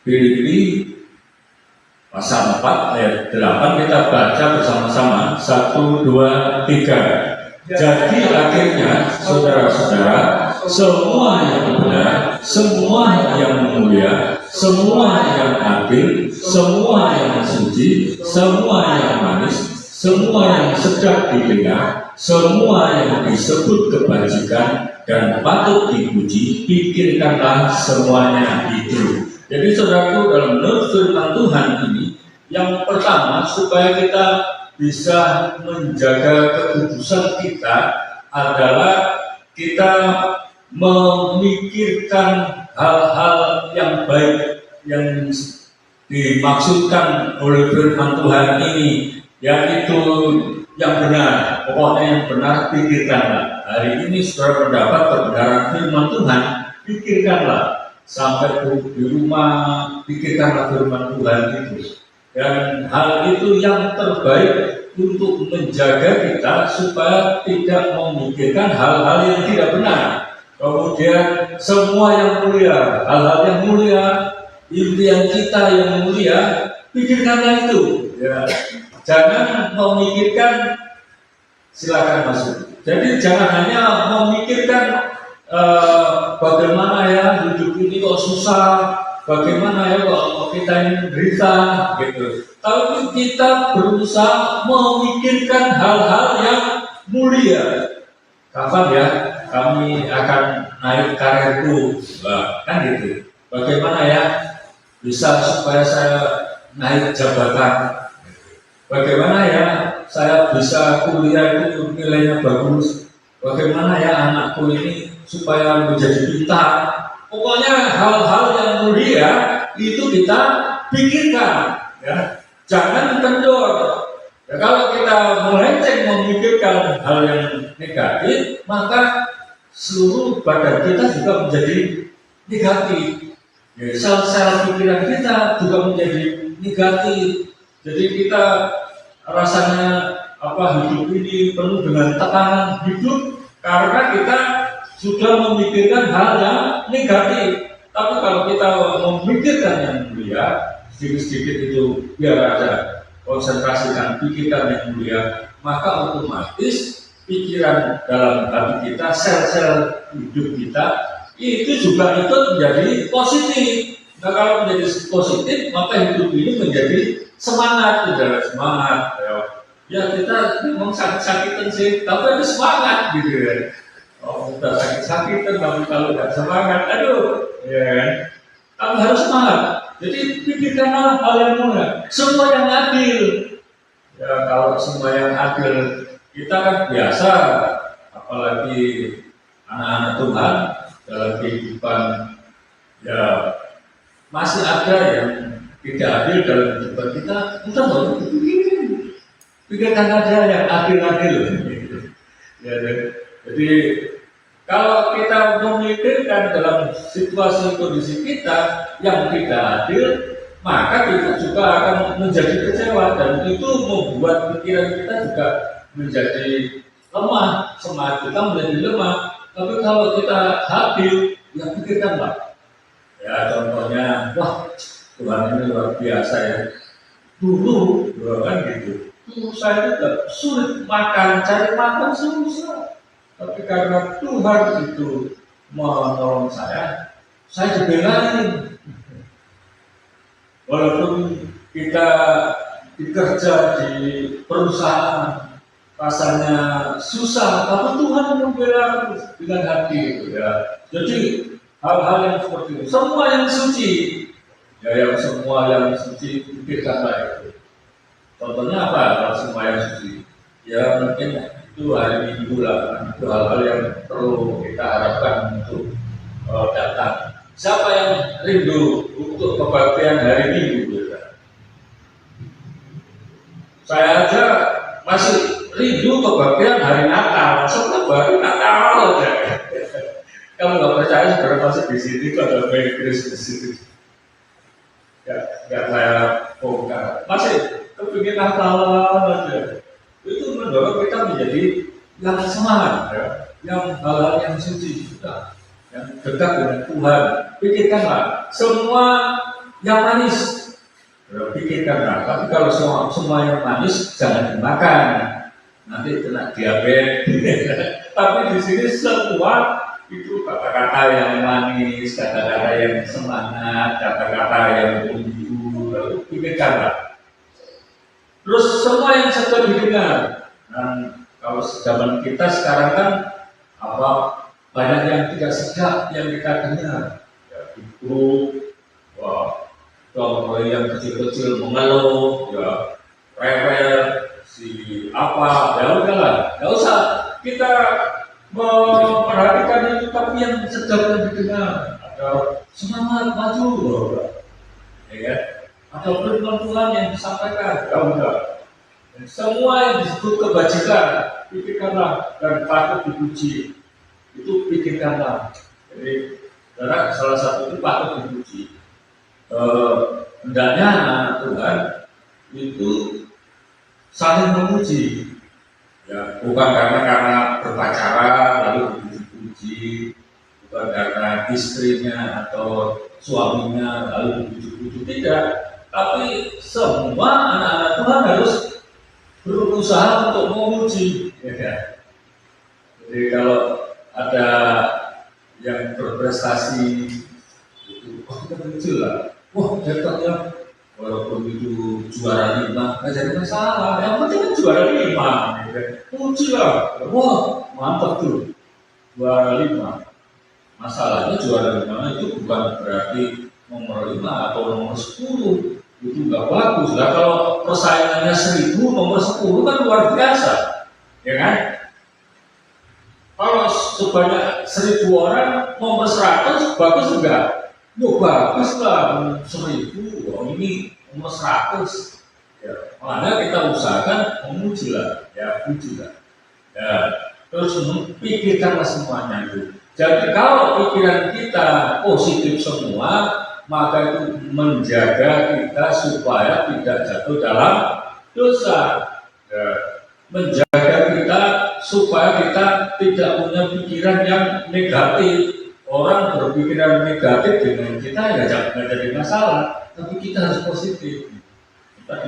Filipi pasal 4 ayat 8 kita baca bersama-sama. 1, 2, 3. Jadi akhirnya saudara-saudara, semua yang benar, semua yang mulia, semua yang adil, semua yang suci, semua yang manis, semua yang sedang didengar, semua yang disebut kebajikan dan patut dipuji, pikirkanlah semuanya itu. Jadi saudaraku, dalam menurut firman Tuhan ini, yang pertama supaya kita bisa menjaga kekudusan kita adalah kita memikirkan hal-hal yang baik yang dimaksudkan oleh firman Tuhan ini, yaitu yang benar. Pokoknya yang benar pikirkanlah. Hari ini saudara mendapat kebenaran firman Tuhan, pikirkanlah. Sampai di rumah, pikirkanlah firman Tuhan itu. Dan hal itu yang terbaik untuk menjaga kita supaya tidak memikirkan hal-hal yang tidak benar. Kemudian semua yang mulia, hal-hal yang mulia, impian kita yang mulia, pikirkanlah itu. Ya. Jangan memikirkan, silakan masuk. Jadi jangan hanya memikirkan bagaimana ya hidup ini kok susah, bagaimana ya kok kita ini menderita gitu. Tapi kita berusaha memikirkan hal-hal yang mulia. Kapan ya kami akan naik karirku, kan gitu. Bagaimana ya bisa supaya saya naik jabatan. Bagaimana ya saya bisa kuliah itu nilainya bagus. Bagaimana ya anakku ini supaya menjadi pintar. Pokoknya hal-hal yang mulia itu kita pikirkan, ya. Jangan kendor. Ya, kalau kita melenceng memikirkan hal yang negatif, maka seluruh badan kita juga menjadi negatif. Ya, sel-sel pikiran kita juga menjadi negatif. Jadi kita rasanya hidup ini penuh dengan tekanan hidup karena kita sudah memikirkan hal yang negatif. Tapi kalau kita memikirkan yang mulia, sedikit-sedikit itu biar ada konsentrasikan pikirkan yang mulia, maka otomatis pikiran dalam hati kita, sel-sel hidup kita itu juga ikut menjadi positif. Nah kalau menjadi positif, maka hidup ini menjadi semangat, tidak semangat. Ya kita memang sakit-sakitan sih, tapi ada semangat gitu ya. Oh, udah sakit-sakitan, tapi kalau nggak semangat, aduh, ya kan? Kamu harus semangat. Jadi pikirkanlah hal yang mulia, semua yang adil. Ya kalau semua yang adil, kita kan biasa, apalagi anak-anak Tuhan dalam kehidupan, ya masih ada yang tidak adil dalam kehidupan kita. Kita baru pikirkan aja yang adil-adil. Ya, jadi kalau kita memikirkan dalam situasi kondisi kita yang tidak adil, maka kita juga akan menjadi kecewa dan itu membuat pikiran kita juga menjadi lemah, semangat kita menjadi lemah. Tapi kalau kita adil, ya pikirkanlah. Ya contohnya, wah Tuhan ini luar biasa ya. Dulu, kan gitu. Saya juga sulit makan, cari makan susah. Tapi karena Tuhan itu menolong saya dibelain. Walaupun kita bekerja di perusahaan, rasanya susah, tapi Tuhan membela dengan hati itu ya. Jadi hal-hal yang seperti itu, semua yang suci, ya yang semua yang suci pikirkanlah itu. Contohnya apa? Kalau semua yang suci, ya mungkin itu hari Minggu lah, itu hal-hal yang perlu kita harapkan untuk datang. Siapa yang rindu untuk kebaktian hari Minggu? Ya? Saya aja masih rindu kebaktian hari Natal, setiap hari Natal aja. Kalau nggak percaya, saudara masih di sini itu ada Merry Christmas itu. Ya, nggak saya bongkar. Masih kepingin Natal aja. Itu mendorong kita menjadi yang semangat, ya, yang hal-hal yang suci juga, yang dekat dengan Tuhan. Pikirkanlah semua yang manis, pikirkanlah. Tapi kalau semua yang manis jangan dimakan, nanti kena diabetes. Tapi di sini semua itu kata-kata yang manis, kata-kata yang semangat, kata-kata yang menghibur, pikirkanlah. Terus semua yang sedang didengar. Dan kalau zaman kita sekarang kan apa banyak yang tidak sedap yang kita dengar. Ya, itu kalau yang kecil-kecil mengeluh, ya rewel, si apa, ya udahlah, nggak usah kita memperhatikan itu, tapi yang sedang yang didengar ada semangat maju, ya kan? Ada firman Tuhan yang disampaikan, ya udah. Dan semua yang disebut kebajikan, pikirkanlah dan patut dipuji. Itu pikirkanlah. Jadi, salah satu itu patut dipuji. Hendaknya anak Tuhan itu saling memuji, ya bukan karena berpacaran lalu dipuji, bukan karena istrinya atau suaminya lalu dipuji, tidak, tapi semua anak-anak Tuhan harus berusaha untuk memuji, ya. Jadi kalau ada yang berprestasi itu kecil lah, wah hebatnya, walaupun itu juara 5 nggak jadi masalah, yang penting kan juara 5, ya. Puji lah, wah mantap tuh juara 5. Masalahnya juara 5 itu bukan berarti nomor 5 atau nomor 10, itu nggak bagus lah. Kalau persaingannya 1000, nomor 10 kan luar biasa, ya kan? Kalau sebanyak 1000 orang, nomor 100 bagus enggak? Ya bagus lah, 1000, oh, ini nomor 100. Ya, makanya kita usahakan memuji lah, ya puji lah. Ya, terus pikirkanlah semuanya itu. Jadi kalau pikiran kita positif semua, maka itu menjaga kita supaya tidak jatuh dalam dosa. Ya, menjaga kita supaya kita tidak punya pikiran yang negatif. Orang berpikiran negatif dengan kita ya jangan jadi masalah, tapi kita harus positif. Kita